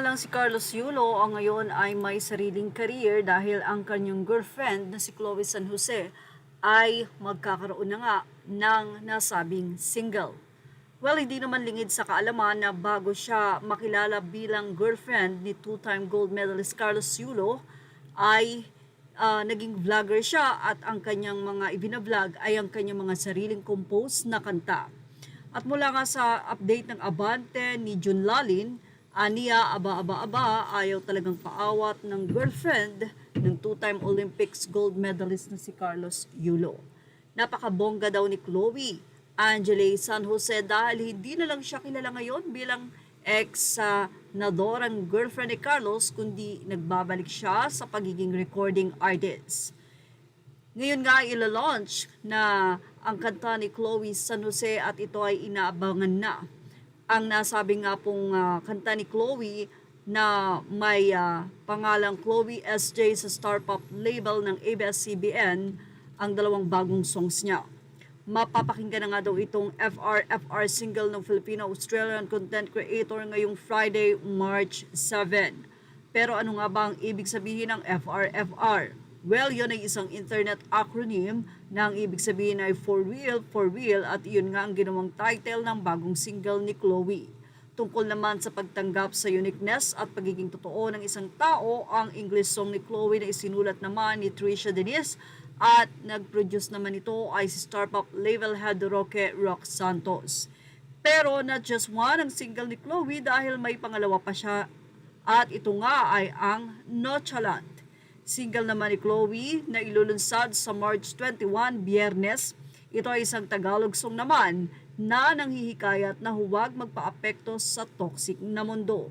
lang si Carlos Yulo ang ngayon ay may sariling career dahil ang kanyang girlfriend na si Chloe San Jose ay magkakaroon na nga ng nasabing single. Well, hindi naman lingid sa kaalaman na bago siya makilala bilang girlfriend ni two-time gold medalist Carlos Yulo ay naging vlogger siya at ang kanyang mga ibinablog ay ang kanyang mga sariling compose na kanta. At mula nga sa update ng Abante ni Jun Lalin, aniya aba ayaw talagang paawat ng girlfriend ng two-time Olympics gold medalist na si Carlos Yulo. Napakabongga daw ni Chloe Angele San Jose dahil hindi na lang siya kilala ngayon bilang ex-nadorang girlfriend ni Carlos kundi nagbabalik siya sa pagiging recording artist. Ngayon nga ila-launch na ang kanta ni Chloe San Jose at ito ay inaabangan na. Ang nasabi nga pong kanta ni Chloe na may pangalang Chloe SJ sa Star Pop label ng ABS-CBN ang dalawang bagong songs niya. Mapapakinggan na nga daw itong FR single ng Filipino-Australian content creator ngayong Friday, March 7. Pero ano nga ba ang ibig sabihin ng FR? Well, yun ay isang internet acronym na ang ibig sabihin ay for real at iyon nga ang ginawang title ng bagong single ni Chloe. Tungkol naman sa pagtanggap sa uniqueness at pagiging totoo ng isang tao, ang English song ni Chloe na isinulat naman ni Trisha Denise at nag-produce naman ito ay si Star Pop label head Roque Rock Santos. Pero not just one ang single ni Chloe dahil may pangalawa pa siya at ito nga ay ang Nonchalant. Single naman ni Chloe na ilulunsad sa March 21, Biyernes. Ito ay isang Tagalog song naman na nanghihikayat na huwag magpaapekto sa toxic na mundo.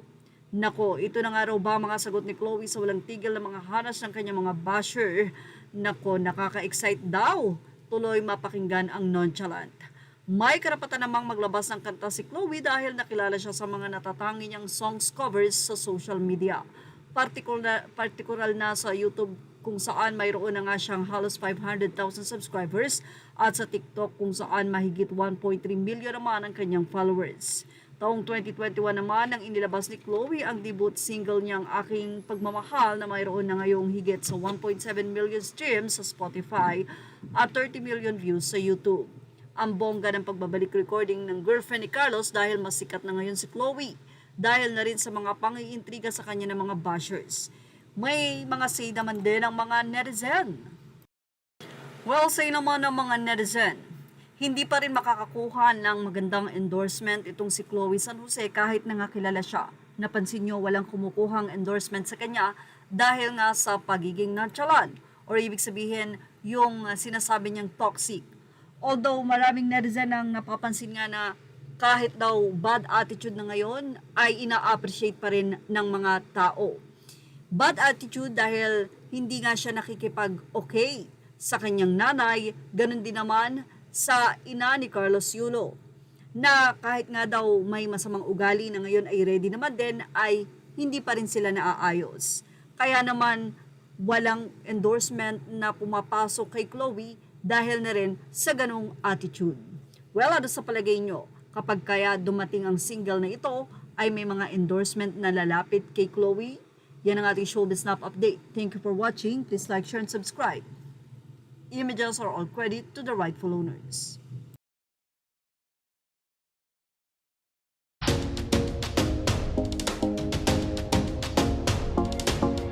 Nako, ito na nga raw ba mga sagot ni Chloe sa walang tigil na mga hanas ng kanyang mga basher. Nako, nakaka-excite daw. Tuloy mapakinggan ang Nonchalant. May karapatan namang maglabas ng kanta si Chloe dahil nakilala siya sa mga natatangi niyang songs covers sa social media. Partikular na sa YouTube kung saan mayroon na nga siyang halos 500,000 subscribers at sa TikTok kung saan mahigit 1.3 million naman ang kanyang followers. Taong 2021 naman nang inilabas ni Chloe ang debut single niyang Aking Pagmamahal na mayroon na ngayong higit sa 1.7 million streams sa Spotify at 30 million views sa YouTube. Ang bongga ng pagbabalik recording ng girlfriend ni Carlos dahil mas sikat na ngayon si Chloe dahil na rin sa mga pangiintriga sa kanya ng mga bashers. May mga say naman din ang mga netizen. Well, say naman ng mga netizen, hindi pa rin makakakuha ng magandang endorsement itong si Chloe San Jose kahit na nga kilala siya. Napansin nyo walang kumukuhang endorsement sa kanya dahil nga sa pagiging nonchalant or ibig sabihin yung sinasabi niyang toxic. Although maraming netizen ang napapansin nga na kahit daw bad attitude na ngayon ay ina-appreciate pa rin ng mga tao. Bad attitude dahil hindi nga siya nakikipag-okay sa kanyang nanay, ganun din naman sa ina ni Carlos Yulo. Na kahit nga daw may masamang ugali na ngayon ay ready naman din ay hindi pa rin sila naaayos. Kaya naman walang endorsement na pumapasok kay Chloe dahil na rin sa ganung attitude. Well, ano sa palagay nyo? Kapag kaya dumating ang single na ito, ay may mga endorsement na lalapit kay Chloe? Yan ang ating Showbiz Snap update. Thank you for watching. Please like, share, and subscribe. Images are all credit to the rightful owners.